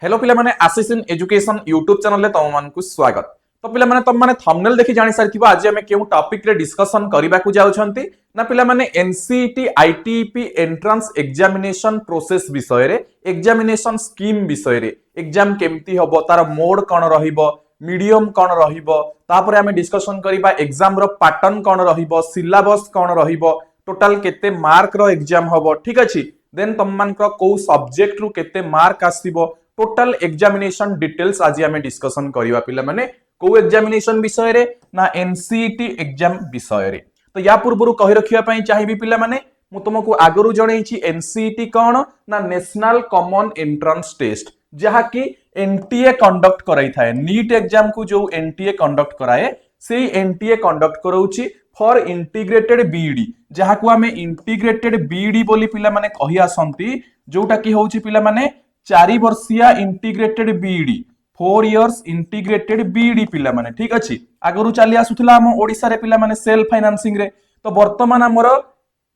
Hello पिला माने आसिस इन एजुकेशन यूट्यूब चैनल रे तुम मानकु स्वागत। तो पिला माने तुम माने थंबनेल देखि जानि सारथिबो आज हमें केउ टॉपिक रे डिस्कशन करिबा को जाउछंती ना पिला माने NCET ITEP entrance examination process विषय रे एग्जामिनेशन स्कीम विषय रे एग्जाम केमती हबो तार मोड कोन रहिबो मीडियम कोन रहिबो तापरे हमें डिस्कशन करिबा एग्जाम रो पैटर्न कोन रहिबो सिलेबस कोन रहिबो टोटल केते मार्क रो एग्जाम हबो ठीक अछि देन तुम मानक को सब्जेक्ट रु केते मार्क आसीबो टोटल एग्जामिनेशन डिटेल्स आज आम डिस्कसन करवा पिला माने को एग्जामिनेशन विषय रे ना एनसीईटी एग्जाम विषय रे। तो या पूर्व कहि रखिया पई चाहिबी पिला माने मु तुमको आगरु जणैछि एनसीईटी कोन ना नेशनल कॉमन एंट्रेंस टेस्ट जहा कि एनटीए कंडक्ट कराई थाए नीट एग्जाम को जो एनटीए कंडक्ट कराए से एनटीए कंडक्ट कराउछि फॉर इंटीग्रेटेड बीईडी जहा को हमें इंटीग्रेटेड बीईडी बोली पिला माने कहि आसंती जोटा कि होउछि पिला माने 4 वर्षिया integrated B Ed 4 years integrated B Ed पिला माने ठीक अछि आगरु चली आसुथला हम ओडिसा रे पिला माने सेल्फ फाइनेंसिंग रे। तो वर्तमान हमर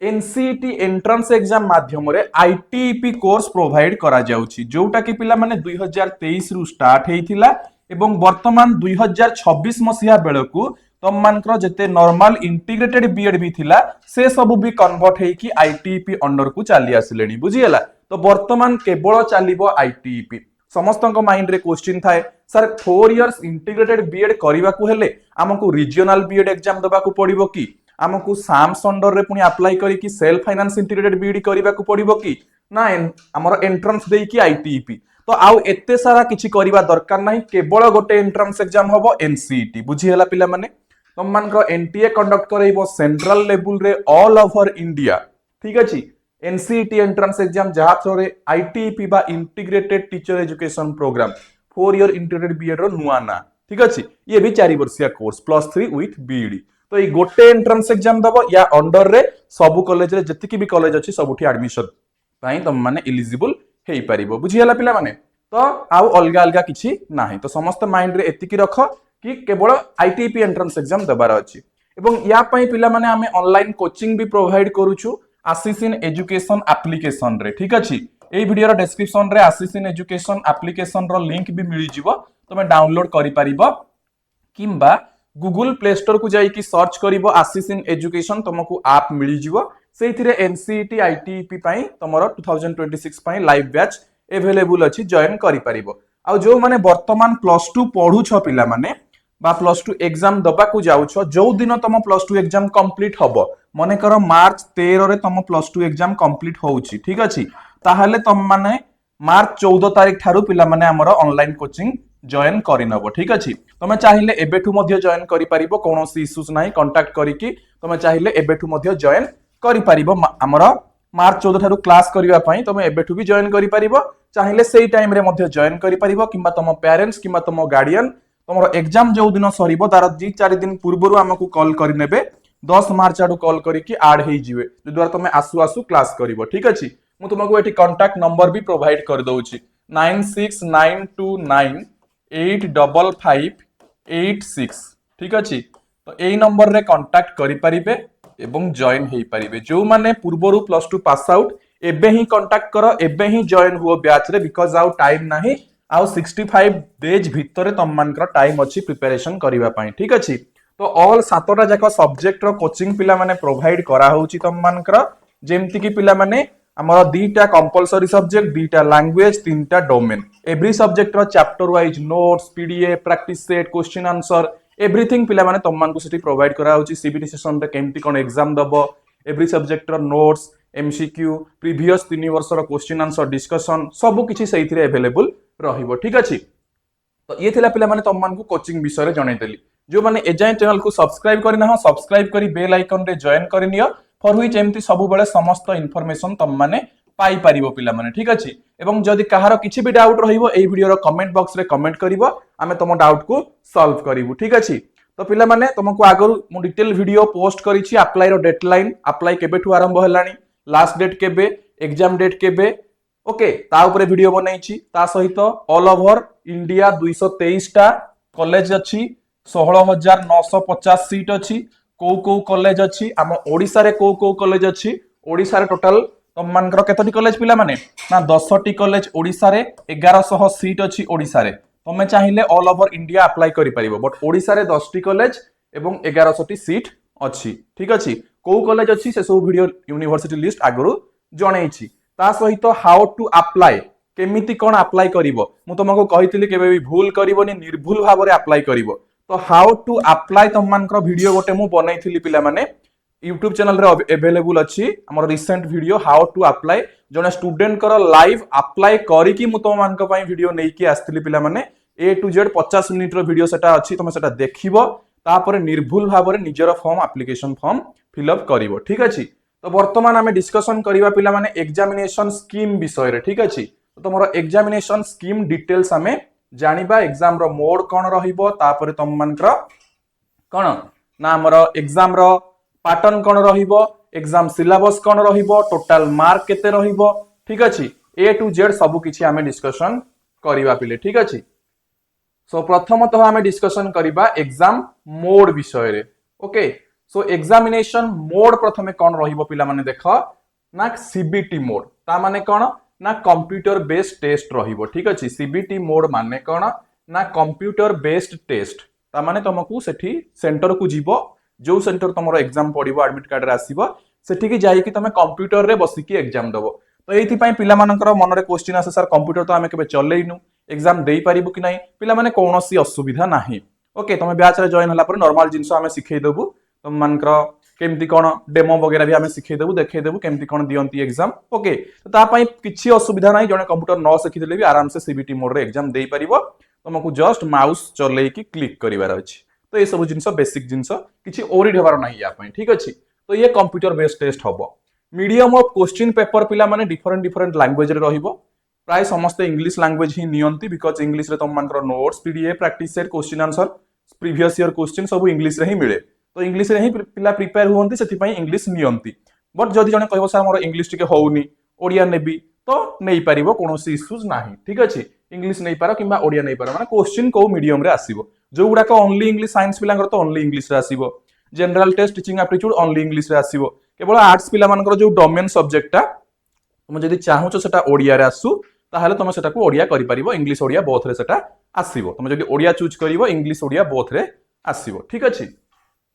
एनसीईटी एंट्रेंस एग्जाम माध्यम रे आईटीईपी कोर्स प्रोवाइड करा जाउछि जोटा कि पिला माने 2023 रु स्टार्ट हेइथिला एवं वर्तमान 2026 मसिया बेलकु तम मानकर जते नॉर्मल इंटीग्रेटेड बीएड भी थिला से सब भी कन्वर्ट हेई कि आईटीईपी अंडर को चली आसिलेनी बुझियला। तो वर्तमान केवल चलिबो आईटीईपी समस्त माइंड रे क्वेश्चन थाए सर 4 इयर्स इंटीग्रेटेड बीएड करबा को हेले हमकु रीजनल बीएड एग्जाम दबा को पड़िबो कि हमकु साम्स अंडर रे पुनी अप्लाई करी कि सेल्फ फाइनेंस इंटीग्रेटेड बीएड करबा को पड़िबो कि ना हमर एंट्रेंस देई कि आईटीईपी। तो आउ एते सारा किछि करबा दरकार नाही केवल गोटे एंट्रेंस एग्जाम हबो एनसीईटी बुझियला पिला माने तुम मानकर एनटीए कंडक्ट करइबो सेंट्रल लेवल रे ऑल ओवर इंडिया ठीक अछि एनसीईटी एंट्रेंस एग्जाम जहा थ्रो आईटीईपी बा integrated teacher education programme 4 year integrated B Ed रो नुआ ना ठीक अछि ये भी 4 वर्षिया कोर्स +3 विथ बीईडी। तो ये गोटे एंट्रेंस एग्जाम दबो या अंडर रे सब कॉलेज रे जति की भी कॉलेज अछि सबुठी एडमिशन ताई तुम माने एलिजिबल हेई परिबो बुझियला पिला माने। तो आउ अलगा अलगा किछि नाही तो समस्त माइंड रे एतिकी रख कि केवल आईटीईपी एंट्रेंस एग्जाम दबार अछि एवं या पई पिला माने हमें ऑनलाइन कोचिंग भी प्रोवाइड करूछु आसिस इन एजुकेशन एप्लीकेशन रे ठीक अछि एई वीडियो रो डिस्क्रिप्शन रे आसिस इन एजुकेशन एप्लीकेशन रो लिंक भी मिलि जिवो तमे डाउनलोड करि परिबो किंबा गूगल प्ले स्टोर को जाई कि सर्च करिवो आसिस इन एजुकेशन तुमको ऐप मिलि जिवो सेइथिरे एनसीईटी आईटीईपी पई तमरो 2026 पई लाइव बैच अवेलेबल अछि जॉइन करि परिबो। आ जो माने वर्तमान +2 पढु छ पिला माने बा +2 एग्जाम दबा को जाउछ जो दिन तुम +2 एग्जाम कंप्लीट हबो मने कर मार्च 13 रे तुम +2 एग्जाम कंप्लीट होउची ठीक अछि ताहले तुम माने मार्च 14 तारिख थारु पिला माने हमर ऑनलाइन कोचिंग जॉइन करिनबो ठीक अछि तुम चाहिले एबेठु मध्ये जॉइन करि परिबो कोनोसी इश्यूज नाही कांटेक्ट करिकि तुम चाहिले एबेठु मध्ये जॉइन करि परिबो हमर मार्च 14 थारु क्लास करिवा पई तुम एबेठु भी जॉइन करि परिबो चाहिले सेही टाइम रे मध्ये जॉइन करि परिबो किंबा तुम पेरेंट्स किंबा तुम गार्डियन तुमरो एग्जाम जो दिन सरीबो तार 2-4 दिन पूर्वरु हमकु कॉल करि नेबे 10 मार्च आडू कॉल करिकि ऐड हेई जिवे जद्वारा तुम आसु आसु क्लास करिवो ठीक अछि। मु तुमको एठी कांटेक्ट नंबर भी प्रोवाइड कर दउछि 9692985586 ठीक अछि। तो एई नंबर रे कांटेक्ट करि परिबे एवं जॉइन हेई परिबे जो माने पूर्वरु +2 पास आउट एबे ही कांटेक्ट करो एबे ही जॉइन हुओ बैच रे बिकॉज़ आउ टाइम नाही आउ 65 डेज भितरे तुम मानकर टाइम अछि प्रिपरेशन करिवा पई ठीक अछि। तो ऑल 7टा जाक सब्जेक्ट रो कोचिंग पिला माने प्रोवाइड करा होउची तुम मानकर जेमति कि पिला माने हमर 2टा कंपलसरी सब्जेक्ट 2टा लैंग्वेज 3टा डोमेन एवरी सब्जेक्ट रो chapter wise notes PDF practice set question answer everything पिला माने तुम मानकु सेठी प्रोवाइड करा होउची सीबीटी सेशन रे केमति कोन एग्जाम दबो एवरी सब्जेक्ट रो नोट्स एमसीक्यू प्रीवियस 3 वर्ष रो क्वेश्चन आंसर डिस्कशन सब किछि सेइथिरे अवेलेबल रहिबो ठीक अछि। तो ये थिला पिला माने तुम मानकु कोचिंग विषय रे जणै देली जो माने एजाय चैनल को सब्सक्राइब करिना हो सब्सक्राइब करी बेल आइकन रे जॉइन करिनियो फॉर व्हिच एमती सब बेले समस्त इंफॉर्मेशन तुम माने पाई परिबो पिला माने ठीक अछि। एवं जदि कहारो किछि भी डाउट रहिबो एई वीडियो रो कमेंट बॉक्स रे कमेंट करिवो आमे तुम डाउट को सॉल्व करिवु ठीक अछि। तो पिला माने तुमको आगरु मु डिटेल वीडियो पोस्ट करिछि अप्लाई रो डेडलाइन अप्लाई केबेठु आरंभ हेलानी लास्ट डेट केबे एग्जाम डेट केबे ओके ता ऊपर वीडियो बनैछि ता सहित ऑल ओवर इंडिया 223 टा कॉलेज अछि 16950 सीट अछि को कॉलेज अछि आम ओडिसा रे को कॉलेज अछि ओडिसा रे टोटल तुम मानकर केतोटी कॉलेज पिला माने ना 10टी कॉलेज ओडिसा रे 1100 सीट अछि ओडिसा रे तमे चाहिले ऑल ओवर इंडिया अप्लाई करि परिबो बट ओडिसा रे 10टी कॉलेज एवं 1100टी सीट अछि ठीक अछि को कॉलेज अछि से सब वीडियो यूनिवर्सिटी लिस्ट आगरु जणैछि ता सहित हाउ टू अप्लाई केमिति कोन अप्लाई करिवो मु तुमको कहितली केबे भी भूल करिवोनी निर्भुल भाबरे अप्लाई करिवो तो हाउ टू अप्लाई तुम मानकर वीडियो गोटे मु बनैथिली पिला माने YouTube चैनल रे अवेलेबल अछि हमर recent video how to apply जने स्टूडेंट कर लाइव अप्लाई करी कि मु तुम मानक पई वीडियो नै कि आस्थिली पिला माने A to Z 50 मिनिट रो वीडियो सेटा अछि तुम सेटा देखिबो तापर निर्भुल भाबरे निजर form application form fill up करिवो ठीक अछि तो वर्तमान आमे डिस्कशन करिवा पिला माने एग्जामिनेशन स्कीम विषय रे ठीक अछि तो तमरो एग्जामिनेशन स्कीम डिटेल्स आमे जानिबा एग्जाम रो मोड कोन रहिबो तापर तुम मानकर कोन ना हमर एग्जाम रो पैटर्न कोन रहिबो एग्जाम सिलेबस कोन रहिबो टोटल मार्क केते रहिबो ठीक अछि A to Z सब किछि आमे डिस्कशन करिवा पिले ठीक अछि सो प्रथमतः आमे डिस्कशन करिबा एग्जाम मोड विषय रे ओके सो एग्जामिनेशन मोड प्रथमे कोन रहिबो पिला माने देखो ना CBT मोड ता माने कोन ना कंप्यूटर बेस्ड टेस्ट रहिबो ठीक अछि CBT मोड माने कोन ना कंप्यूटर बेस्ड टेस्ट ता माने तुमको सेठी सेंटर को जीवो जो सेंटर तुमरो एग्जाम पड़िबो एडमिट कार्ड रे आसीबो सेठी की जाई कि तुमे कंप्यूटर रे बसी की एग्जाम दबो तो एथि पई पिला मानकर मन रे क्वेश्चन आसे सर कंप्यूटर तो आमे केबे चलेइनु एग्जाम देई परिबो कि नाही पिला माने कोनोसी असुविधा नाही ओके तुमे बैच रे जॉइन होला पर नॉर्मल जिंसो आमे सिखै देबु तुम मानकर केमती कोन डेमो वगैरह भी आमे सिखै देबु देखै देबु केमती कोन दियंती एग्जाम ओके तो ता पई किछि असुविधा नाही जने कंप्यूटर न सिखि देले भी आराम से CBT मोड रे एग्जाम देई परिबो तुमको जस्ट माउस चलै कि क्लिक करिवार अछि तो ये सब जिनस बेसिक जिनस किछि ओरिड हेबार नाही या पई ठीक अछि तो ये कंप्यूटर बेस्ड टेस्ट हबो मीडियम ऑफ क्वेश्चन पेपर पिला माने डिफरेंट लैंग्वेज रे रहिबो प्राय समस्त इंग्लिश लैंग्वेज ही नियंती बिकॉज इंग्लिश रे तुम मानकर notes PDF practice set question answer previous year question सब इंग्लिश रे ही मिले तो इंग्लिश रे ही पिला प्रिपेयर हुवंती सेति पई इंग्लिश नियंती बट जदि जने कहबो सर हमर इंग्लिश टिके होउनी ओडिया नेबी तो नै परिबो कोनोसी इश्यूज नाही ठीक अछि इंग्लिश नै पारो किबा ओडिया नै पारो माने क्वेश्चन को मीडियम रे आसीबो जो गुडा को ओनली इंग्लिश साइंस पिलांगर तो ओनली इंग्लिश रे आसीबो general test teaching aptitude only English रे आसीबो केवल आर्ट्स पिला मानकर जो डोमेन सब्जेक्टटा तुम जदि चाहूचो सेटा ओडिया रे आसु ताहले तुम सेटा को ओडिया करि परिबो इंग्लिश ओडिया बोथ रे सेटा आसीबो तुम जदि ओडिया चूज करिवो इंग्लिश ओडिया बोथ रे आसीबो ठीक अछि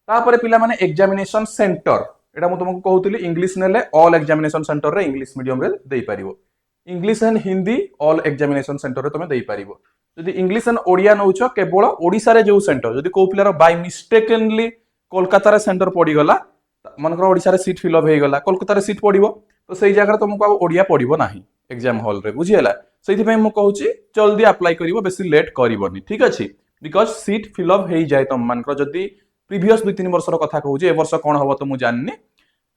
तापरे पिला माने एग्जामिनेशन सेंटर एटा मु तुमको कहउतली इंग्लिश नेले ऑल एग्जामिनेशन सेंटर रे इंग्लिश मीडियम रे देई परिबो English and Hindi all examination centre रे तुम देई परिबो जदि इंग्लिश एंड ओडिया नउचो केवल ओडिसा रे जो सेंटर जदि को पिलार बाय मिस्टेकनली कोलकाता रे सेंटर पड़ी गला मनकर ओडिसा रे सीट फिल अप हे गला कोलकाता रे सीट पड़िबो तो सेही जगह तुमको आ ओडिया पड़िबो नाही एग्जाम हॉल रे बुझियला सेहि पई मु कहूची जल्दी अप्लाई करिवो बेसी लेट करिवोनी ठीक अछि बिकॉज़ सीट फिल अप हे जाय तुम मानकर जदि प्रीवियस 2-3 वर्ष रो कथा कहूची ए वर्ष कोन हबो तो मु जाननी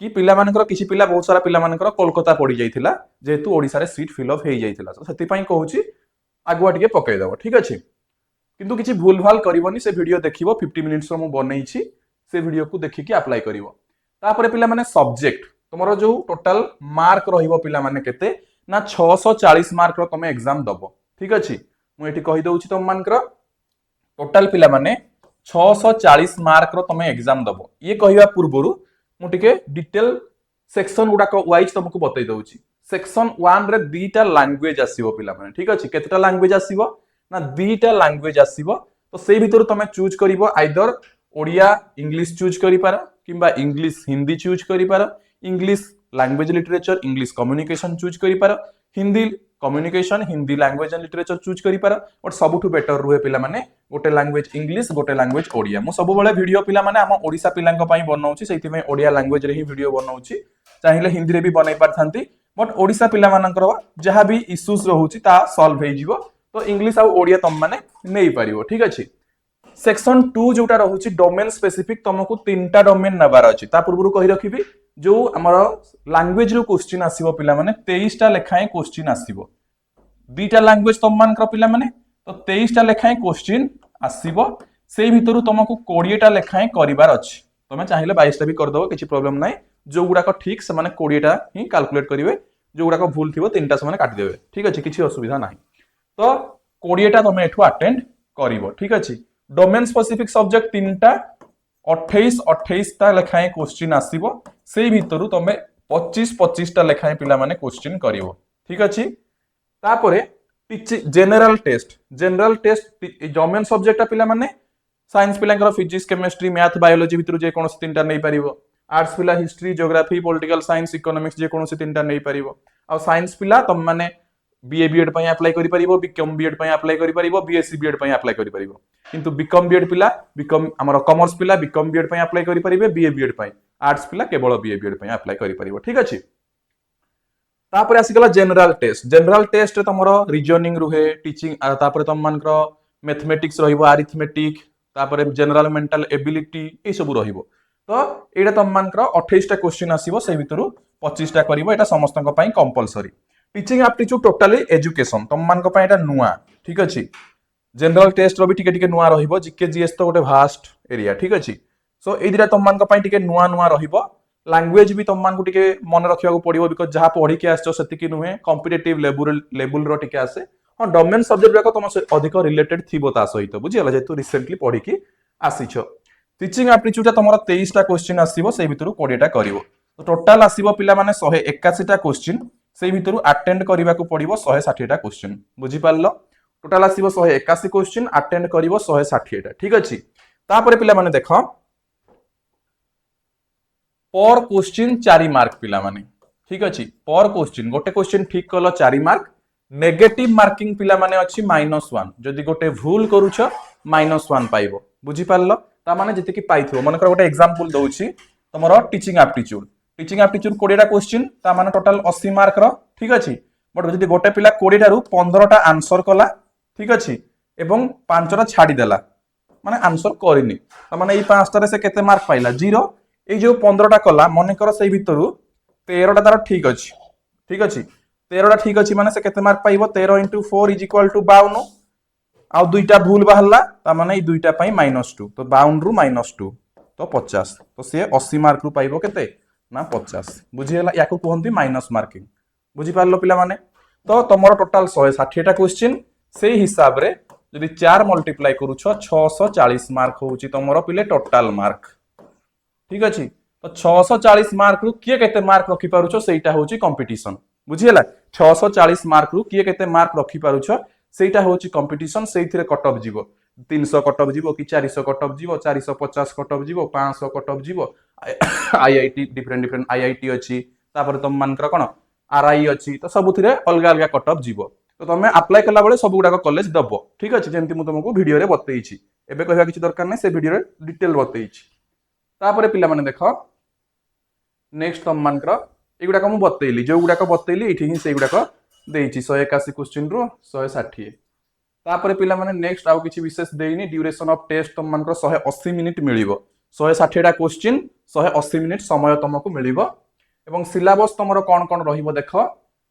कि पिला मानकर किछि पिला बहुत सारा पिला मानकर कोलकाता पड़ी जाइथिला जेतु ओडिसा रे सीट फिल अप हे जाइथिला तो सेति पई कहूची आगुआ टिके पकई दबो ठीक अछि किंतु किछि भूल भाल करिवोनी से वीडियो देखिवो 50 मिनिट्स रो मु बनैछि से वीडियो को देखि कि अप्लाई करिवो तापरे पिला माने सब्जेक्ट तुमरो जो टोटल मार्क रहिबो पिला माने केते ना 640 मार्क रो तमे एग्जाम दबो ठीक अछि मु एठी कहि दउछि तुम मानकर टोटल पिला माने 640 मार्क रो तमे एग्जाम दबो ये कहिवा पूर्वरु मु टिके डिटेल सेक्शन गुडा को वाइज तुमको बतै दउछि सेक्शन 1 रे दीटा लैंग्वेज आसीबो पिला माने ठीक अछि केतेटा लैंग्वेज आसीबो ना दीटा लैंग्वेज आसीबो तो सेही भितर तमे चूज करिवो आइदर ओडिया इंग्लिश चूज करि पार किबा इंग्लिश हिंदी चूज करि पार English language literature English communication choose करि पार Hindi communication Hindi language and literature choose करि पार बट सबुठु बेटर रुहे पिला माने गोटे लैंग्वेज इंग्लिश गोटे लैंग्वेज ओडिया मु सब बेले वीडियो पिला माने हम ओडिसा पिलांक पई बनाउची सेति में ओडिया लैंग्वेज रे ही वीडियो बनाउची चाहिले हिंदी रे भी बनाई पारथांती बट ओडिसा पिला मानकर जहां भी इश्यूज रहउची ता सॉल्व हे जिवो तो इंग्लिश आ ओडिया तम माने नै परिवो ठीक अछि सेक्शन 2 जोटा रहउची डोमेन स्पेसिफिक तुमको 3टा डोमेन नबार अछि ता पूर्वरु कहि रखिबी जो हमर लैंग्वेज रो क्वेश्चन आसीबो पिला माने 23टा लेखाए क्वेश्चन आसीबो दुईटा लैंग्वेज तुम मानकर पिला माने तो 23टा लेखाए क्वेश्चन आसीबो सेही भितरु तुमको 20टा लेखाए करिवार अछि तमे चाहिले 22टा भी कर दबो किछि प्रॉब्लम नै जो गुडा को ठीक से माने 20टा ही कैलकुलेट करिवे जो गुडा को भूल थिबो 3टा से माने काटि देबे ठीक अछि किछि असुविधा नाही तो 20टा तमे एठु अटेंड करिवो ठीक अछि डोमेन स्पेसिफिक सब्जेक्ट 3टा 28 टा लेखाए क्वेश्चन आसीबो सेही भितरु तमे 25 लेखाएं पिला माने क्वेश्चन करिवो ठीक अछि तापरे जनरल टेस्ट जमेन सब्जेक्ट पिला माने साइंस पिलांकर फिजिक्स केमिस्ट्री मैथ बायोलॉजी भितर जे कोनोसी तीनटा नै परिवो आर्ट्स पिला history geography political science economics जे कोनोसी तीनटा नै परिवो आ साइंस पिला तुम माने बीए बीएड पई अप्लाई करि परिवो बीकॉम बीएड पई अप्लाई करि परिवो बीएससी बीएड पई अप्लाई करि परिवो किंतु बीकॉम बीएड पिला बीकॉम हमर कॉमर्स पिला बीकॉम बीएड पई अप्लाई करि परिबे बीए बीएड पई आर्ट्स पिला केवल बीए बीएड पई अप्लाई करि परिवो ठीक अछि तापर आसीगला जनरल टेस्ट तमरो रीजनिंग रुहे टीचिंग तापर तम मानकर मैथमेटिक्स रहिबो अरिथमेटिक तापर जनरल मेंटल एबिलिटी ए सब रहिबो तो एटा तम मानकर 28 टा क्वेश्चन आसीबो से भितरु 25 टा करिवो एटा समस्तक पई compulsory teaching aptitude totally education तम मानक पई एटा नुवा ठीक अछि जनरल टेस्ट रो भी टिके टिके नुवा रहिबो जीके जीएस तो गोटे वास्ट एरिया ठीक अछि सो ए दिरा तम मानक पई टिके नुवा नुवा रहिबो लैंग्वेज भी तुम मान को टिके मन रखिया को पड़िबो बिकॉज़ जहां पढ़ी के आछो सेतिकी नुहे कॉम्पिटिटिव लेवल रो टिके आसे हां डोमेन सब्जेक्ट जाको तुम से अधिक रिलेटेड थिबो ता सहित बुझियला जे तू रिसेंटली पढ़ी की आसीछो टीचिंग एप्टीट्यूड तमरो 23 टा क्वेश्चन आसीबो से भितरु 20 टा करिवो तो टोटल आसीबो पिला माने 181 टा क्वेश्चन से भितरु अटेंड करिबा को पड़िबो 160 टा क्वेश्चन बुझि पारलो टोटल आसीबो 181 क्वेश्चन अटेंड करिवो 160 टा ठीक अछि तापरे पिला माने देखो पर क्वेश्चन 4 मार्क पिला माने ठीक अछि पर क्वेश्चन गोटे क्वेश्चन ठीक कलो 4 मार्क नेगेटिव मार्किंग पिला माने अछि -1 जदि गोटे भूल करूछ -1 पाइबो बुझि पारलो ता माने जति कि पाइथो मनकर गोटे एग्जांपल दउछि तमरो टीचिंग एप्टीट्यूड 20 टा क्वेश्चन ता माने टोटल 80 मार्क रो ठीक अछि बट जदि गोटे पिला 20 टारु 15 टा आंसर कला ठीक अछि एवं 5 टा छाडी देला माने आंसर करिनी ता माने ई 5 टारे से केते मार्क पाइला 0 ए जो 15 टा कला मन कर से भितरु 13 टा तार ठीक अछि 13 टा ठीक अछि माने से केते मार्क पाइबो 13 * 4 = 52 आ दुईटा भूल बाहरला ता माने ई दुईटा पई -2 तो 52 रु -2 तो 50 तो से 80 मार्क रु पाइबो केते ना 50 बुझियला याको कहंती माइनस मार्किंग बुझि पारलो पिला माने तो तमरो टोटल 160 टा क्वेश्चन से हिसाब रे यदि 4 मल्टीप्लाई करूछ 640 मार्क होउची तमरो पिले टोटल मार्क ठीक अछि तो 640 मार्क रु किए केते मार्क रखि पारुछो सेटा होउची कंपटीशन बुझियला 640 मार्क रु किए केते मार्क रखि पारुछो सेटा होउची कंपटीशन सेइथिरे कट ऑफ जीवो 300 कट ऑफ जीवो कि 400 कट ऑफ जीवो 450 कट ऑफ जीवो 500 कट ऑफ जीवो आईआईटी डिफरेंट आईआईटी अछि तापर तम मानकर कोन आरआई अछि तो सबुथिरे अलगा अलगा कट ऑफ जीवो तो तमे अप्लाई कला बेले सब गुडा कॉलेज दबो ठीक अछि जेंति मु तुमको वीडियो रे बतैछि एबे कहबा किछि दरकार नै से वीडियो रे डिटेल बतैछि तापर पिला माने देखो नेक्स्ट तम मानकर एगुडा को मु बतैली जो गुडा को बतैली एठी ही से गुडा को देइछि 181 क्वेश्चन रु 160 तापर पिला माने नेक्स्ट आउ किछि विशेष देइनी ड्यूरेशन ऑफ टेस्ट तम मानकर 180 मिनिट मिलिबो 160 टा क्वेश्चन 180 मिनिट समय तुमको मिलिबो एवं सिलेबस तमरो कोन कोन रहिबो देखो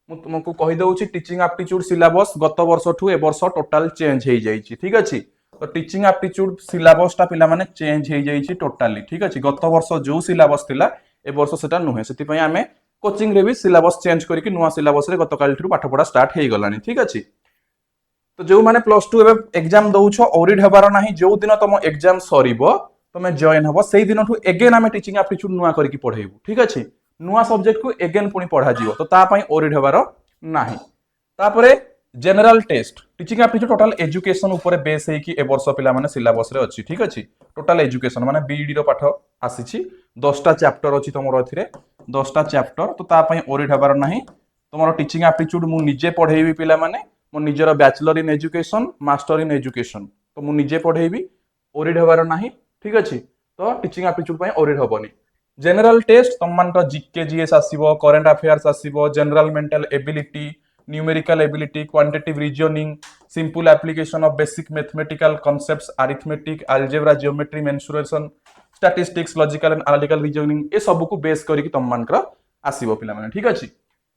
मु तुमको कहि दउछि टीचिंग एप्टीट्यूड सिलेबस गत वर्ष ठु ए वर्ष टोटल चेंज हेइ जाइछि ठीक अछि तो टीचिंग एप्टीट्यूड सिलेबस टा पिला माने चेंज हेइ जाइछि टोटली ठीक अछि गत वर्ष जो सिलेबस थिला ए वर्ष सेटा नुहे सेति पई आमे कोचिंग रे भी सिलेबस चेंज करके नुवा सिलेबस रे गत काल ठु पाठ पढा स्टार्ट हेइ गलानी ठीक अछि तो जो माने प्लस 2 एबे एग्जाम दउछो ओरिड हेबार नाही जो दिन तम एग्जाम सरीबो तमे जॉइन हबो सेही दिन ठु अगेन आमे टीचिंग एप्टीट्यूड नुवा करके पढाइबो ठीक अछि नुवा सब्जेक्ट को अगेन पुनी पढा जीवो तो ता पई ओरिड हेबार नाही तापरे general test teaching aptitude total education ऊपर बेस है कि ए वर्ष पिला माने सिलेबस रे अछि ठीक अछि टोटल एजुकेशन माने बीईडी रो पाठ आसीछि 10 टा चैप्टर अछि तमरो एथिरे 10 टा चैप्टर तो ता पई ओरिड हेबार नाही तमरो टीचिंग एप्टीट्यूड मु निजे पढेइबी पिला माने मो निजर bachelor in education master in education तो मु निजे पढेइबी ओरिड हेबार नाही ठीक अछि तो टीचिंग एप्टीट्यूड पई ओरिड होबनी जनरल टेस्ट तम मान का जीके जीएस आसीबो करंट अफेयर्स आसीबो general mental ability numerical ability quantitative reasoning simple application of basic mathematical concepts arithmetic algebra geometry mensuration statistics logical and analytical reasoning ए सब को बेस करी तम मान का आसीबो पिला माने ठीक अछि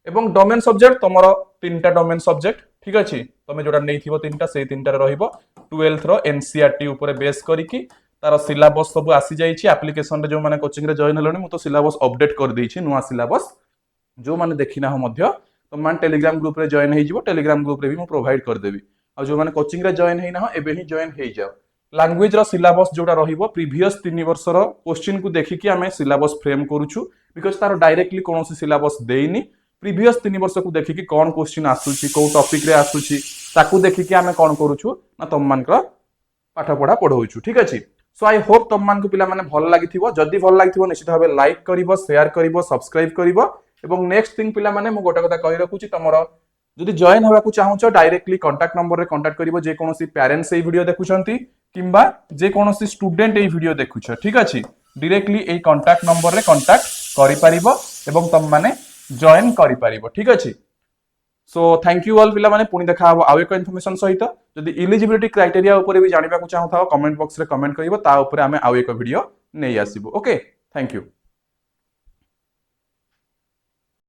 एवं डोमेन सब्जेक्ट तमरो तीनटा डोमेन सब्जेक्ट ठीक अछि तमे जोडा नै थिबो तीनटा से तीनटा रे रहिबो 12th रो एनसीईआरटी ऊपर बेस करी की तार सिलेबस सब आसी जाइछि एप्लीकेशन रे जो माने कोचिंग रे जॉइन हलोनी मु तो सिलेबस अपडेट कर दैछि नुवा सिलेबस जो माने देखिना हो मध्य तो मान टेलीग्राम ग्रुप रे जॉइन हे जिवो टेलीग्राम ग्रुप रे भी मु प्रोवाइड कर देबी आ जो माने कोचिंग रे जॉइन हेना हो एबे ही जॉइन हे जाओ लैंग्वेज रो सिलेबस जोटा रहिबो प्रीवियस 3 वर्ष रो क्वेश्चन को देखिकी आमे सिलेबस फ्रेम करूछु बिकॉज तार डायरेक्टली कोनोसी सिलेबस देइनी प्रीवियस 3 वर्ष को देखिकी कोन क्वेश्चन आसुची को टॉपिक रे आसुची ताकू देखिकी आमे कोन करूछु ना तुम मानकर पाठ पढ़ा पढ़ौछु ठीक अछि सो आई होप तुम मान को पिला माने भल लागिथिबो जदी भल लागिथिबो निश्चित भाबे लाइक करिवो शेयर करिवो सब्सक्राइब करिवो एवं नेक्स्ट थिंग पिला माने मु गोटा कथा कहि रखुची तमरो जदि जॉइन होबाकू चाहूछ डायरेक्टली कांटेक्ट नंबर रे कांटेक्ट करिवो जे कोनोसी पेरेंट्स ए वीडियो देखुछंती किंबा जे कोनोसी स्टूडेंट ए वीडियो देखुछ ठीक अछि डायरेक्टली ए कांटेक्ट नंबर रे कांटेक्ट करि परिबो एवं तुम माने जॉइन करि परिबो ठीक अछि सो थैंक यू ऑल पिला माने पुनी देखा हबो आउ एक इन्फॉर्मेशन सहित जदि एलिजिबिलिटी क्राइटेरिया ऊपर भी जानिबा को चाहू था कमेंट बॉक्स रे कमेंट करिवो ता ऊपर हमें आउ एक वीडियो नै आसीबो ओके थैंक यू